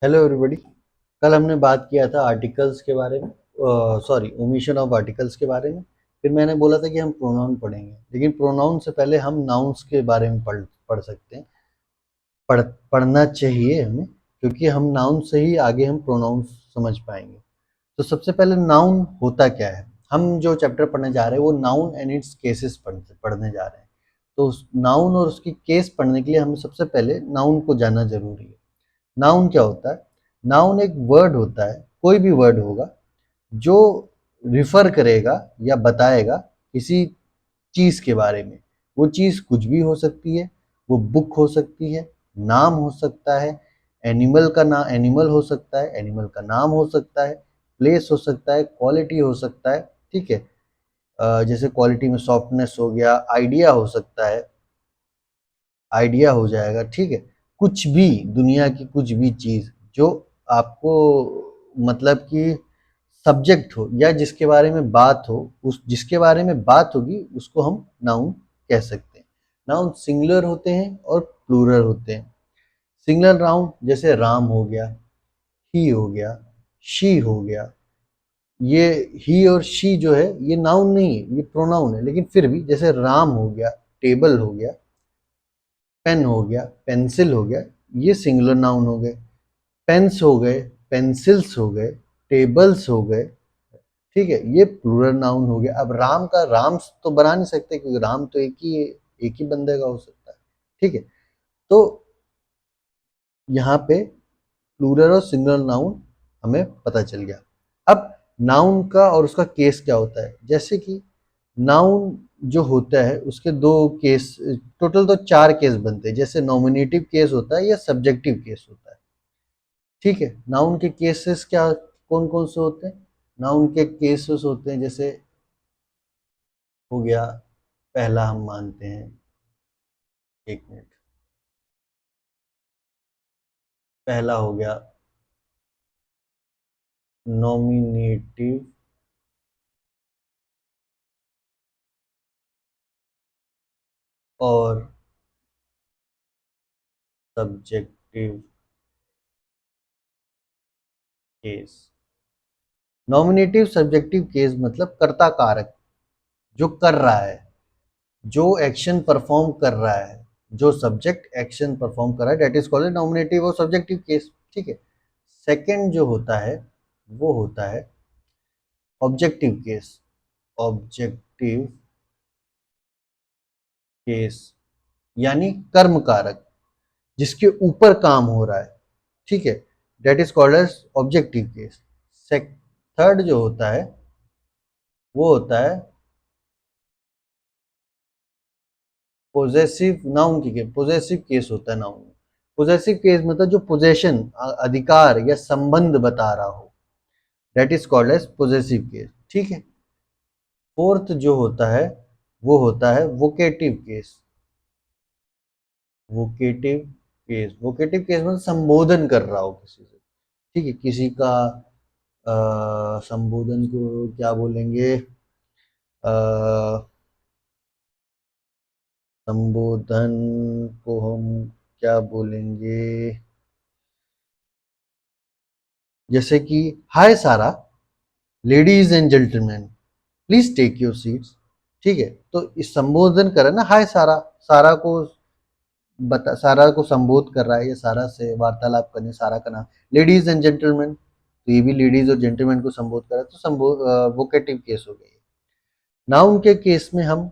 Hello everybody. कल हमने बात किया था आर्टिकल्स के बारे में, सॉरी ओमिशन ऑफ आर्टिकल्स के बारे में। फिर मैंने बोला था कि हम प्रोनाउन पढ़ेंगे, लेकिन प्रोनाउन से पहले हम नाउन्स के बारे में पढ़ पढ़ सकते हैं। पढ़ पढ़ना चाहिए हमें, क्योंकि हम नाउन से ही आगे हम प्रोनाउंस समझ पाएंगे। तो सबसे पहले नाउन होता क्या है। हम जो चैप्टर पढ़ने जा रहे हैं वो नाउन एंड इट्स केसेस पढ़ने जा रहे हैं। तो नाउन और उसकी केस पढ़ने के लिए हमें सबसे पहले नाउन को जानना जरूरी है। नाउन क्या होता है? नाउन एक वर्ड होता है, कोई भी वर्ड होगा जो रिफर करेगा या बताएगा किसी चीज के बारे में। वो चीज कुछ भी हो सकती है। वो बुक हो सकती है, नाम हो सकता है, एनिमल का नाम एनिमल हो सकता है, एनिमल का नाम हो सकता है, प्लेस हो सकता है, क्वालिटी हो सकता है। ठीक है। जैसे क्वालिटी में सॉफ्टनेस हो गया, आइडिया हो सकता है, आइडिया हो जाएगा। ठीक है। कुछ भी, दुनिया की कुछ भी चीज जो आपको मतलब कि सब्जेक्ट हो या जिसके बारे में बात हो, उस जिसके बारे में बात होगी उसको हम नाउन कह सकते हैं। नाउन सिंगुलर होते हैं और प्लूरल होते हैं। सिंगुलर नाउन जैसे राम हो गया, ही हो गया, शी हो गया। ये ही और शी जो है ये नाउन नहीं है, ये प्रोनाउन है, लेकिन फिर भी जैसे राम हो गया, टेबल हो गया, पेन हो गया, पेंसिल हो गया, ये सिंगुलर नाउन हो गए। पेन्स हो गए, पेंसिल्स हो गए, टेबल्स हो गए। ठीक है, ये प्लूरल नाउन हो गया। अब राम का राम तो बना नहीं सकते, क्योंकि राम तो एक ही बंदे का हो सकता है। ठीक है। तो यहाँ पे प्लूरल और सिंगुलर नाउन हमें पता चल गया। अब नाउन का और उसका केस क्या होता है। जैसे कि नाउन जो होता है उसके दो केस, टोटल तो चार केस बनते हैं। जैसे नॉमिनेटिव केस होता है या सब्जेक्टिव केस होता है। ठीक है। नाउन के केसेस क्या, कौन कौन से होते हैं? नाउन के केसेस होते हैं, जैसे हो गया, पहला हम मानते हैं, एक मिनट, पहला हो गया नॉमिनेटिव और subjective case. Nominative subjective case मतलब कर्ता कारक, जो कर रहा है, जो एक्शन परफॉर्म कर रहा है, जो सब्जेक्ट एक्शन परफॉर्म कर रहा है, डेट इज कॉल्ड नॉमिनेटिव और सब्जेक्टिव केस। ठीक है। सेकंड जो होता है वो होता है ऑब्जेक्टिव केस। ऑब्जेक्टिव केस यानी कर्म कारक, जिसके ऊपर काम हो रहा है। ठीक है। That is called as objective case. Third जो होता है वो होता है पोजेसिव नाउन की केस। पोजेसिव केस होता है नाउन में। पोजेसिव केस मतलब जो पोजेशन, अधिकार या संबंध बता रहा हो, that is called as possessive case. ठीक है। फोर्थ जो होता है वो होता है vocative case. Vocative vocative case मतलब संबोधन कर रहा हो किसी से। ठीक है। किसी का संबोधन को क्या बोलेंगे? संबोधन को हम क्या बोलेंगे? जैसे कि hi Sara, ladies and gentleman, please take your seats. ठीक है। तो इस संबोधन कर रहा है ना, हाय सारा, सारा को सारा को संबोध कर रहा है, या सारा से वार्तालाप करने, सारा का नाम लेडीज एंड जेंटलमैन, तो ये भी लेडीज और जेंटलमैन को संबोध कर रहा है, तो संबोध वोकेटिव केस हो गई। नाउन के केस में हम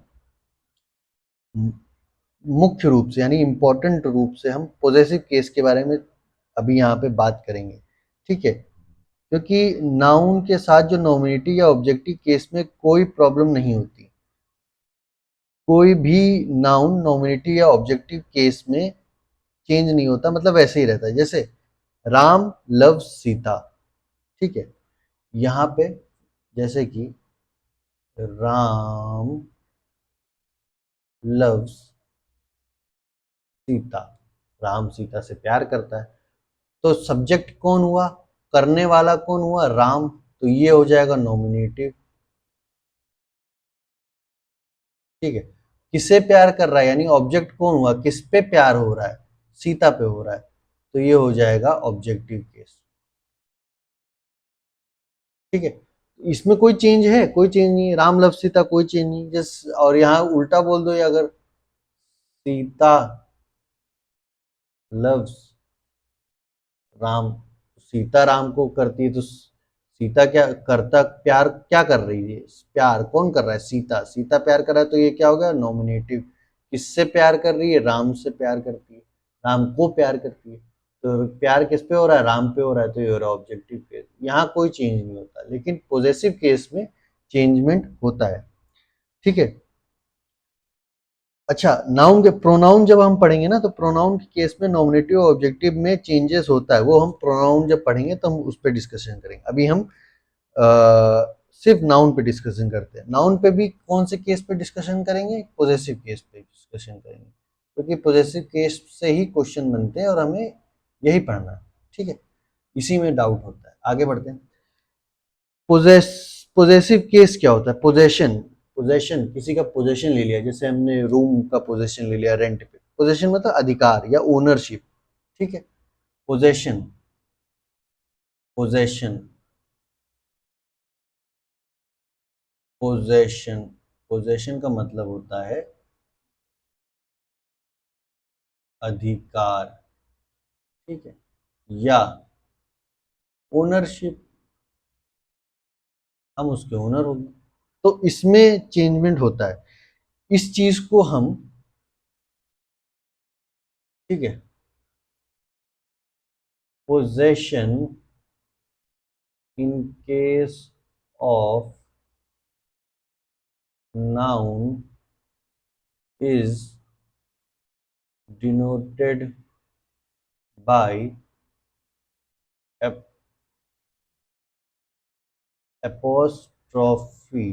मुख्य रूप से यानी इंपॉर्टेंट रूप से हम पोजेसिव केस के बारे में अभी यहाँ पे बात करेंगे। ठीक है। क्योंकि नाउन के साथ जो नॉमिनेटिव या ऑब्जेक्टिव केस में कोई प्रॉब्लम नहीं होती। कोई भी नाउन नॉमिनेटिव या ऑब्जेक्टिव केस में चेंज नहीं होता, मतलब वैसे ही रहता है। जैसे राम लव्स सीता। ठीक है। यहाँ पे जैसे कि राम लव्स सीता, राम सीता से प्यार करता है। तो सब्जेक्ट कौन हुआ, करने वाला कौन हुआ? राम। तो ये हो जाएगा नॉमिनेटिव। ठीक है। किससे प्यार कर रहा है, यानी ऑब्जेक्ट कौन हुआ, किस पे प्यार हो रहा है? सीता पे हो रहा है। तो ये हो जाएगा ऑब्जेक्टिव केस। ठीक है, इसमें कोई चेंज है? कोई चेंज नहीं है। राम लव सीता कोई चेंज नहीं जस्ट, और यहाँ उल्टा बोल दो, या अगर सीता लव्स राम, सीता राम को करती है तो सीता क्या करता, प्यार क्या कर रही है? प्यार कौन कर रहा है? सीता। सीता प्यार कर रहा है तो ये क्या हो गया? नॉमिनेटिव। किससे प्यार कर रही है? राम से प्यार करती है, राम को प्यार करती है। तो प्यार किस पे हो रहा है? राम पे हो रहा है, तो ये हो रहा है ऑब्जेक्टिव केस। यहाँ कोई चेंज नहीं होता, लेकिन पॉजेसिव केस में चेंजमेंट होता है। ठीक है। अच्छा, नाउन के प्रोनाउन जब हम पढ़ेंगे ना, तो प्रोनाउन के केस में नॉमिनेटिव और ऑब्जेक्टिव में चेंजेस होता है, वो हम प्रोनाउन जब पढ़ेंगे तो हम उस पर डिस्कशन करेंगे। अभी हम सिर्फ नाउन पे डिस्कशन करते हैं। नाउन पे भी कौन से केस पे डिस्कशन करेंगे? पॉजेसिव केस पे डिस्कशन करेंगे, क्योंकि पॉजेसिव केस से ही क्वेश्चन बनते हैं और हमें यही पढ़ना है। ठीक है, इसी में डाउट होता है। आगे बढ़ते हैं। पोजेस पोजेसिव केस क्या होता है? पोजेशन। पोजेशन, किसी का पोजेशन ले लिया, जैसे हमने रूम का पोजेशन ले लिया रेंट पे। पोजेशन मतलब अधिकार या ओनरशिप। ठीक है, पोजेशन। पोजेशन। पोजेशन। पोजेशन का मतलब होता है अधिकार। ठीक है, या ओनरशिप, हम उसके ओनर होंगे। तो इसमें चेंजमेंट होता है। इस चीज को हम, ठीक है, possession in case of noun is denoted by apostrophe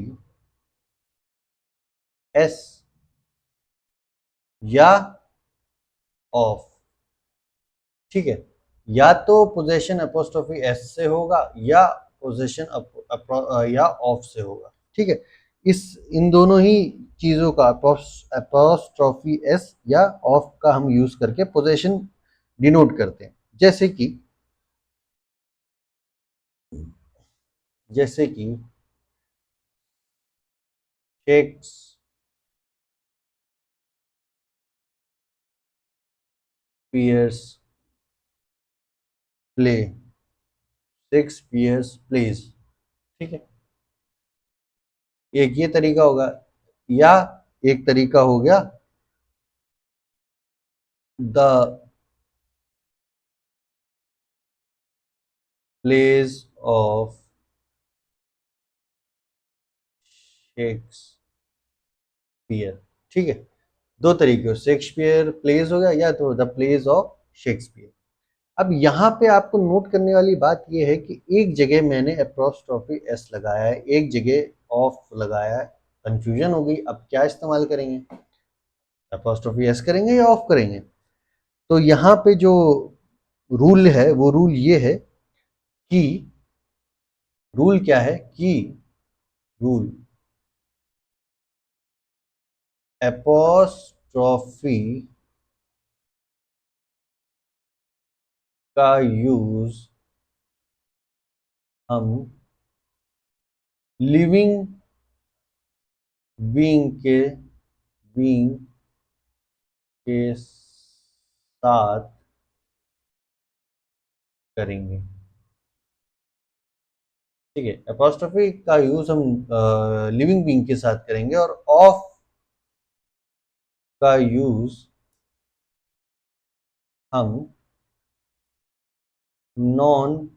s या ऑफ। ठीक है, या तो पोजेशन अपोस्ट्रोफी एस से होगा, या पोजेशन या ऑफ से होगा। ठीक है, इस इन दोनों ही चीजों का अपोस्ट्रोफी एस या ऑफ का हम यूज करके पोजेशन डिनोट करते हैं। जैसे कि शेक्सपियर्स प्ले। Shakespeare's pledge. ठीक है, एक ये तरीका होगा, या एक तरीका हो गया द प्लेज ऑफ शेक्सपियर। ठीक है, दो तरीके हो, शेक्सपियर प्लेज हो गया, या तो द प्लेज ऑफ शेक्सपियर। अब यहाँ पे आपको नोट करने वाली बात यह है कि एक जगह मैंने अपोस्ट्रोफी एस लगाया है, एक जगह ऑफ लगाया है। कंफ्यूजन हो गई, अब क्या इस्तेमाल करेंगे? अपोस्ट्रोफी एस करेंगे या ऑफ करेंगे? तो यहाँ पे जो रूल है वो रूल ये है कि, रूल क्या है कि रूल एपोस्ट्रोफी का यूज हम लिविंग बीइंग बीइंग के साथ करेंगे। ठीक है, एपोस्ट्रोफी का यूज हम लिविंग बीइंग के साथ करेंगे, और ऑफ का यूज हम नॉन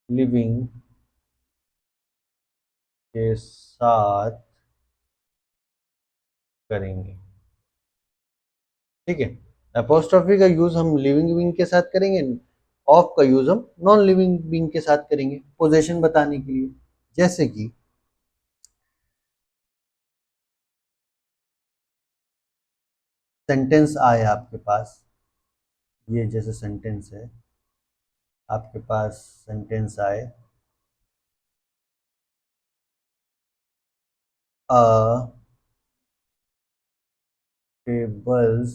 लिविंग के साथ करेंगे। ठीक है, एपोस्ट्रोफी का यूज हम लिविंग बीइंग के साथ करेंगे, ऑफ का यूज हम नॉन लिविंग बीइंग के साथ करेंगे पोजीशन बताने के लिए। जैसे कि सेंटेंस आए आपके पास, ये जैसे सेंटेंस है आपके पास, सेंटेंस आए अ टेबल्स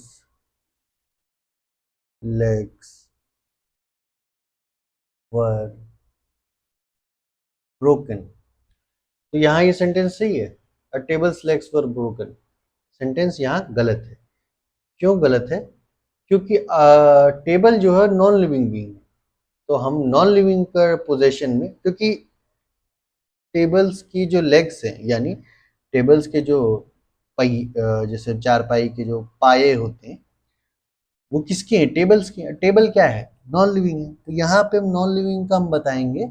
legs were broken। तो यहाँ ये सेंटेंस सही है, a table's legs were broken। Sentence यहाँ गलत है। क्यों गलत है? क्योंकि टेबल जो है नॉन लिविंग बीइंग, तो हम नॉन लिविंग पर पोजेशन में, क्योंकि टेबल्स की जो लेग्स हैं, यानी टेबल्स के जो जैसे चारपाई के जो पाए होते हैं, वो किसके हैं? टेबल्स के हैं। टेबल क्या है? नॉन लिविंग है। तो यहाँ पे हम नॉन लिविंग का हम बताएंगे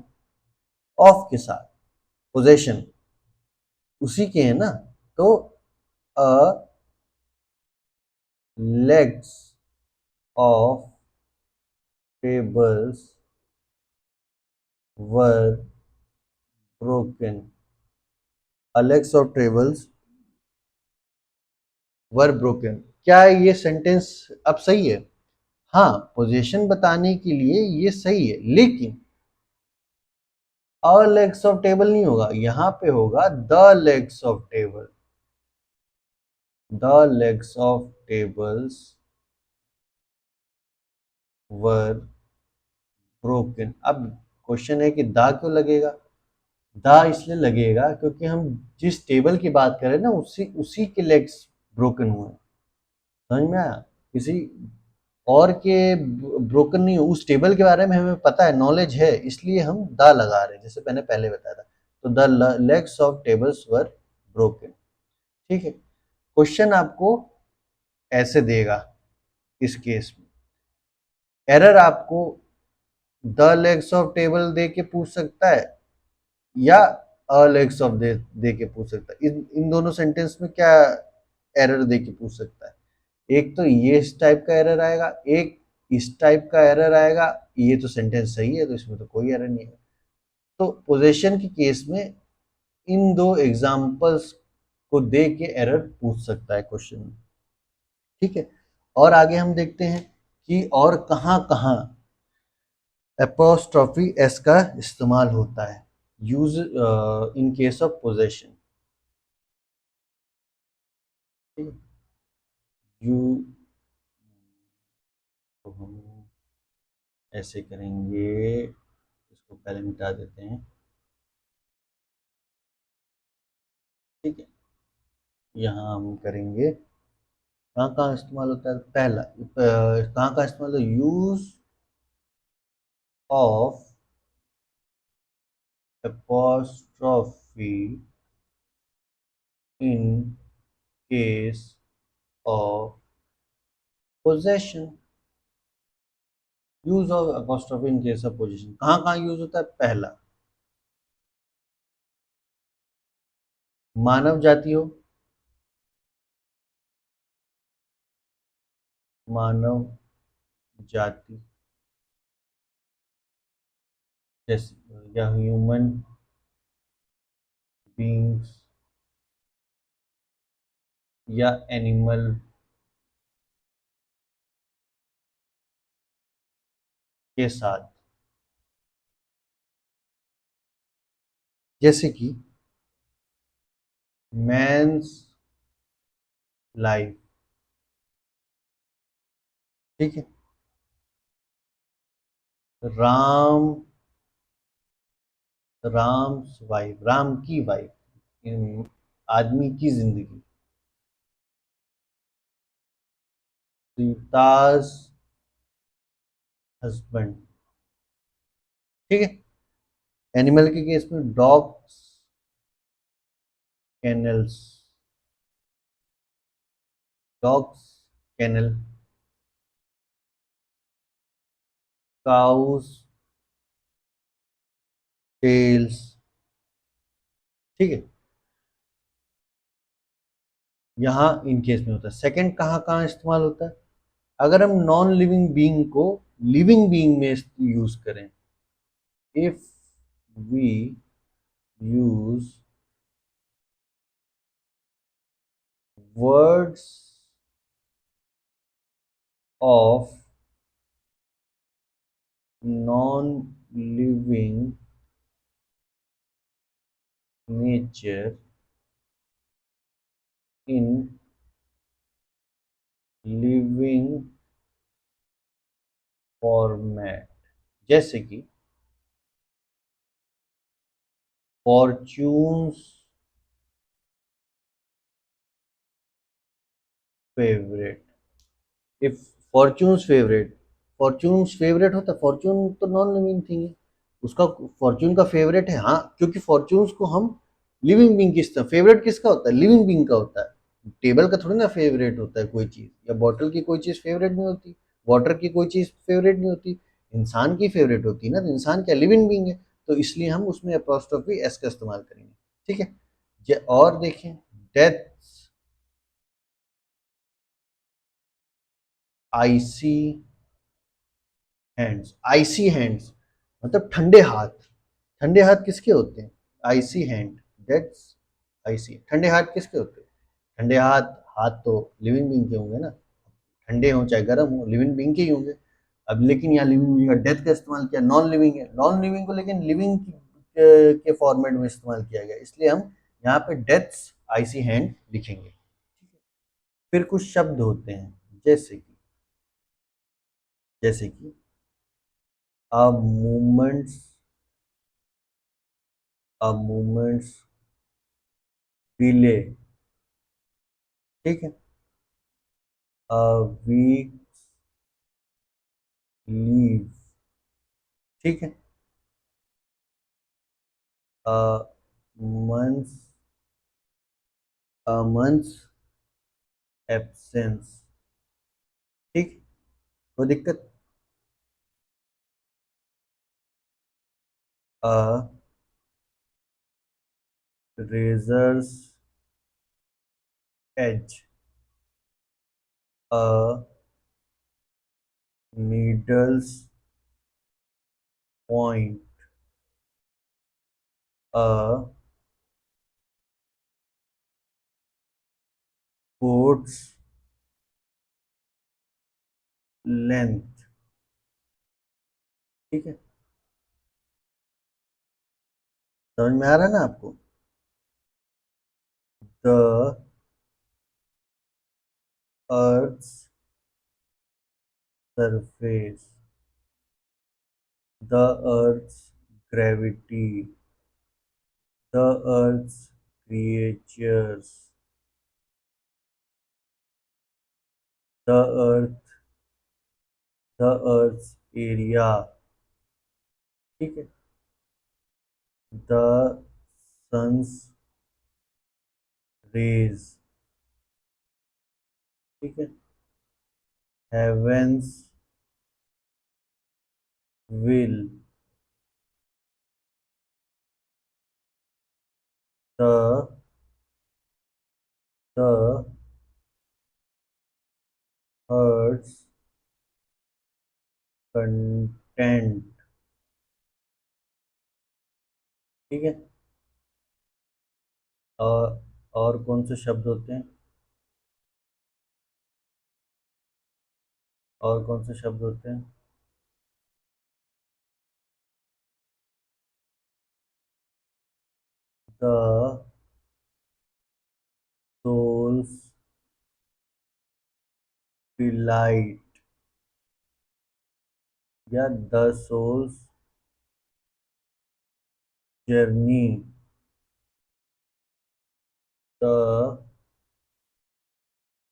ऑफ के साथ, पोजेशन उसी के है ना। तो a legs of tables were broken. A legs of tables were broken. क्या ये सेंटेंस अब सही है? हाँ, पोजीशन बताने के लिए ये सही है, लेकिन अ लेग्स ऑफ टेबल नहीं होगा, यहां पे होगा the legs of table. The legs of tables were broken. अब क्वेश्चन है कि दा क्यों लगेगा? दा इसलिए लगेगा क्योंकि हम जिस टेबल की बात कर रहे हैं ना, उसी उसी के लेग्स ब्रोकन हुए हैं। समझ में आया? किसी और के ब्रोकन नहीं हो, उस टेबल के बारे में हमें पता है, नॉलेज है, इसलिए हम द लगा रहे हैं, जैसे मैंने पहले बताया था। तो the legs of tables were broken. ठीक है। क्वेश्चन आपको ऐसे देगा इस केस में, एरर आपको द लेग्स ऑफ टेबल दे के पूछ सकता है, या अ लेग्स ऑफ दे के पूछ सकता है। इन दोनों सेंटेंस में क्या एरर दे के पूछ सकता है? एक तो ये इस टाइप का एरर आएगा, एक इस टाइप का एरर आएगा। ये तो सेंटेंस सही है, तो इसमें तो कोई एरर नहीं है। तो पोजीशन के केस में इन दो एग्जांपल्स को दे के एरर पूछ सकता है क्वेश्चन में। ठीक है। और आगे हम देखते हैं कि और कहां कहां एपोस्ट्रोफी एस का इस्तेमाल होता है, use in case of possession. You तो हम ऐसे करेंगे, इसको पहले मिटा देते हैं। ठीक है। यहाँ हम करेंगे, कहाँ कहाँ इस्तेमाल होता है? पहला कहाँ कहाँ इस्तेमाल होता है? Use of apostrophe in case of possession. Use of apostrophe in case of possession कहाँ कहाँ यूज होता है? पहला, मानव जाति हो, मानव जाति, जैसे या ह्यूमन बींग्स, या एनिमल के साथ, जैसे कि मैंस लाइफ। ठीक है। राम, राम्स वाइफ, राम की वाइफ, आदमी की जिंदगी। सीताज हस्बैंड। ठीक है। एनिमल के केस में dogs kennels, dogs kennel, cows tails. ठीक है। यहाँ इन केस में होता है। सेकंड कहाँ कहाँ इस्तेमाल होता है? अगर हम नॉन लिविंग बीइंग को लिविंग बीइंग में यूज करें, if we use words of non living nature in living format, जैसे कि fortune's favourite. If fortune's favourite होता है, फॉर्च्यून तो नॉन लिविंग थिंग है, उसका फॉर्च्यून का फेवरेट है, हाँ, क्योंकि फॉर्च्यून्स को हम लिविंग बींग किसका फेवरेट किसका होता है, लिविंग बींग का होता है। टेबल का थोड़ी ना फेवरेट होता है कोई चीज, या बॉटल की कोई चीज फेवरेट नहीं होती, वाटर की कोई चीज फेवरेट नहीं होती, इंसान की फेवरेट होती है ना, तो इंसान क्या लिविंग बींग है, तो इसलिए हम उसमें अपोस्ट्रोफी एस का इस्तेमाल करेंगे। ठीक है। और देखें, डेथ आईसी हैंड्स, आइसी हैंड्स मतलब ठंडे हाथ। ठंडे हाथ किसके होते हैं? आइसी हैंड, दैट्स आइसी। ठंडे हाथ किसके होते हैं? ठंडे हाथ, हाथ तो लिविंग बीइंग के होंगे ना, ठंडे हों चाहे गर्म हो, लिविंग बीइंग के ही होंगे। अब लेकिन यहाँ लिविंग बीइंग का डेथ का इस्तेमाल किया, नॉन लिविंग है, नॉन लिविंग को लेकिन लिविंग के फॉर्मेट में इस्तेमाल किया गया, इसलिए हम यहाँ पे डेथ्स आइसी हैंड लिखेंगे। फिर कुछ शब्द होते हैं, जैसे कि a moment's, a moment's delay, ठीक है, अ वीक लीव, ठीक है, a month's, a month's absence, ठीक। कोई दिक्कत? A razor's edge, a needle's point, a coat's length, ठीक है। समझ में आ रहा है ना आपको? The earth surface, the earth gravity, the earth creatures, the earth, the earth area, ठीक है, द सन्स रेज, ठीक है, heaven's will, the the earth content, ठीक है। और कौन से शब्द होते हैं? और कौन से शब्द होते हैं? द सोल्स डिलाइट, या the soul's journey, the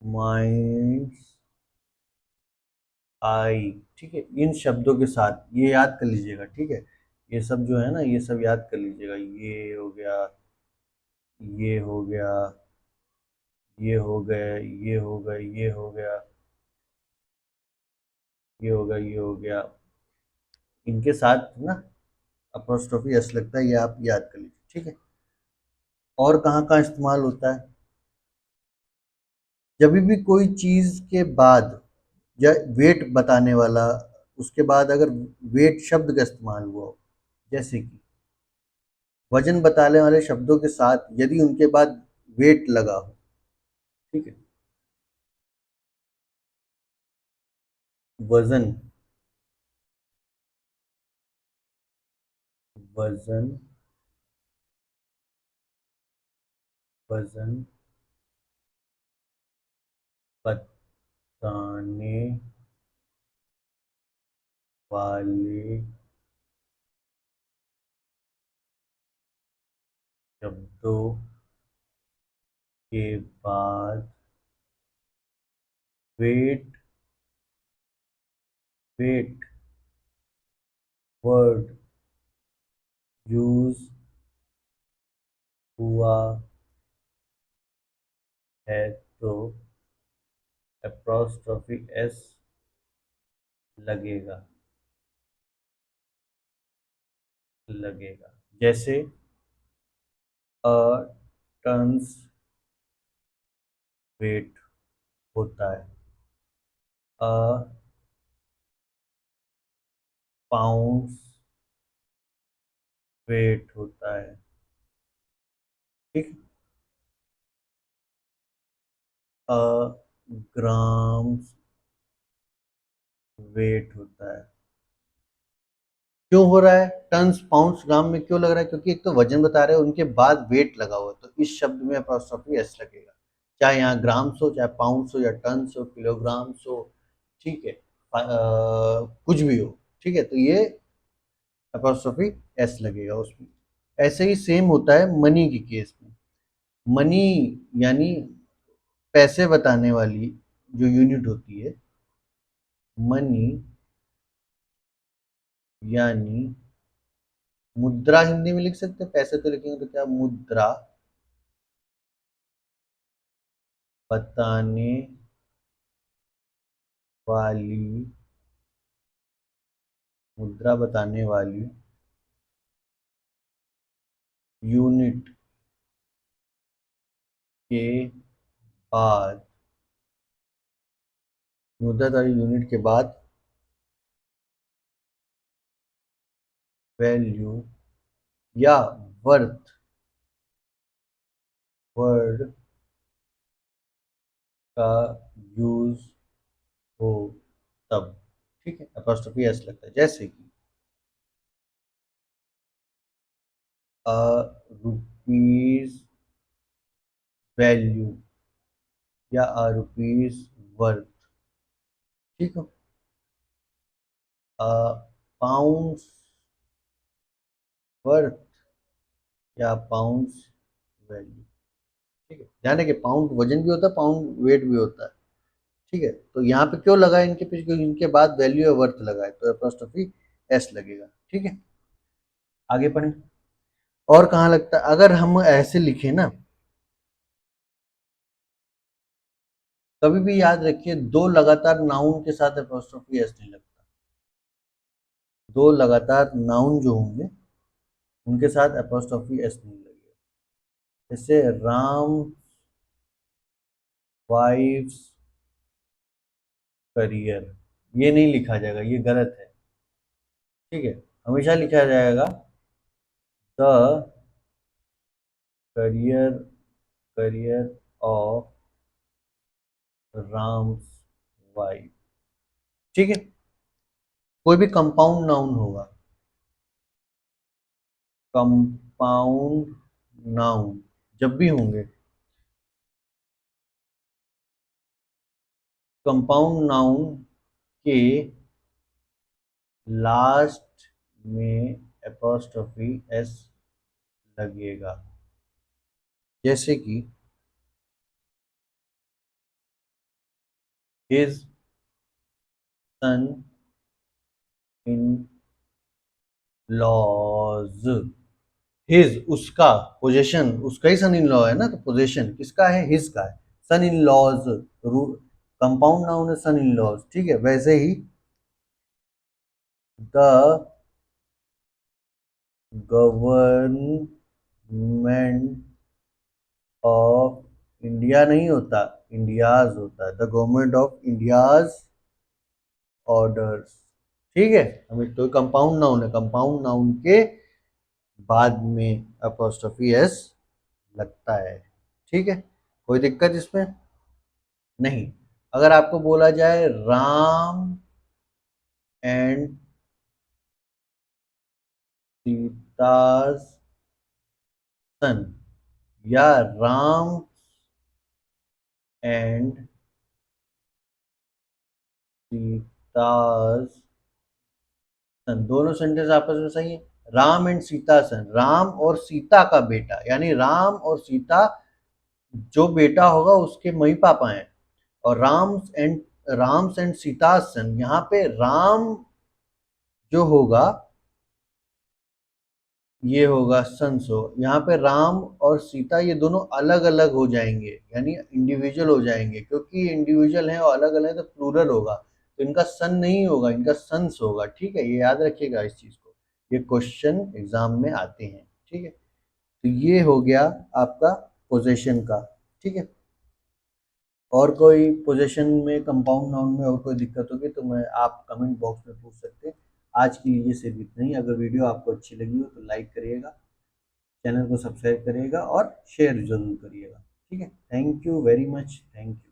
mind's eye, ठीक है। इन शब्दों के साथ ये याद कर लीजिएगा, ठीक है। ये सब जो है ना, ये सब याद कर लीजिएगा, ये हो गया, ये हो गया, ये हो गए, ये हो गए, ये हो गया, ये हो गया, ये हो गया, इनके साथ ना अपोस्ट्रोफी एस लगता है, ये आप याद कर लीजिए, ठीक है। और कहाँ कहाँ इस्तेमाल होता है? जब भी कोई चीज के बाद, या वेट बताने वाला, उसके बाद अगर वेट शब्द का इस्तेमाल हुआ हो, जैसे कि वजन बताने वाले शब्दों के साथ यदि उनके बाद वेट लगा हो, ठीक है, वजन, वजन, वजन बताने वाले शब्दों के बाद वेट वेट वर्ड यूज हुआ है तो एप्रोस्ट्रोफी एस लगेगा लगेगा। जैसे अ टन्स वेट होता है, अ पाउंड्स वेट होता है। ठीक। अ ग्राम्स वेट होता है। क्यों हो रहा है? टन्स पाउंड्स ग्राम में क्यों लग रहा है? क्योंकि एक तो वजन बता रहे हैं, उनके बाद वेट लगा हुआ है, तो इस शब्द में अपोस्ट्रोफी एस लगेगा। चाहे यहाँ ग्राम्स हो, चाहे पाउंड्स हो, या टन्स हो, किलोग्राम्स हो, ठीक है, कुछ भी हो, ठीक है, तो ये अपोस्ट्रोफी एस लगेगा उसमें। ऐसे ही सेम होता है मनी के केस में। मनी यानी पैसे बताने वाली जो यूनिट होती है, मनी यानी मुद्रा हिंदी में लिख सकते हैं, पैसे तो लिखेंगे तो क्या, मुद्रा बताने वाली मुद्रा बताने वाली यूनिट के बाद मुद्रा वाली यूनिट के बाद वैल्यू या वर्थ वर्ड का यूज हो तब। ठीक है, अपोस्ट्रोफी एस लगता है। जैसे कि अ रुपीज वैल्यू या अ रुपीज वर्थ। ठीक है। अ पाउंड्स वर्थ या पाउंड्स वैल्यू। ठीक है, ध्यान है कि पाउंड वजन भी होता है, पाउंड वेट भी होता है। ठीक है, तो यहाँ पे क्यों लगा है इनके पीछे? क्योंकि इनके बाद वैल्यू या वर्थ लगा है, तो एपोस्ट्रोफी एस लगेगा। ठीक है, आगे पढ़ें। और कहाँ लगता है? अगर हम ऐसे लिखे ना, कभी भी याद रखिए, दो लगातार नाउन के साथ एपोस्ट्रोफी एस नहीं लगता। दो लगातार नाउन जो होंगे उनके साथ एपोस्ट्रोफी एस नहीं लगेगा। जैसे राम वाइफ्स करियर, ये नहीं लिखा जाएगा, ये गलत है। ठीक है, हमेशा लिखा जाएगा the career career of Ram's wife. ठीक है, कोई भी कंपाउंड नाउन होगा, कंपाउंड नाउन जब भी होंगे, कंपाउंड नाउन के लास्ट में एपोस्ट्रोफी एस लगेगा। जैसे कि his son in laws. His उसका, पोजेशन उसका ही सन इन लॉ है ना, तो पोजेशन किसका है? हिज का है। सन इन लॉज कंपाउंड नाउन है, सन इन लॉज। ठीक है, वैसे ही द गवर्नमेंट ऑफ इंडिया नहीं होता, इंडियाज होता है। The government of India's orders. ठीक है, हम एक तो कंपाउंड नाउन है, कंपाउंड नाउन के बाद में अपोस्ट्रोफी एस लगता है। ठीक है, कोई दिक्कत इसमें नहीं। अगर आपको बोला जाए राम एंड सीताज सन, या राम एंड सीताज सन, दोनों सेंटेंस आपस में सही है। राम एंड सीता सन, राम और सीता का बेटा, यानी राम और सीता जो बेटा होगा उसके मई पापा हैं। और राम्स एंड सीता सन, यहाँ पे राम जो होगा ये होगा सन्स हो, यहाँ पे राम और सीता ये दोनों अलग अलग हो जाएंगे, यानी इंडिविजुअल हो जाएंगे, क्योंकि इंडिविजुअल हैं और अलग अलग तो प्लूरल होगा, तो इनका सन नहीं होगा, इनका सन्स होगा। ठीक है, ये याद रखिएगा इस चीज को, ये क्वेश्चन एग्जाम में आते हैं। ठीक है, तो ये हो गया आपका पोजेशन का। ठीक है, और कोई पोजीशन में, कंपाउंड नाउन में और कोई दिक्कत होगी तो मैं आप कमेंट बॉक्स में पूछ सकते हैं। आज के लिए सिर्फ इतना ही। अगर वीडियो आपको अच्छी लगी हो तो लाइक करिएगा, चैनल को सब्सक्राइब करिएगा और शेयर ज़रूर करिएगा। ठीक है, thank you very much, thank you.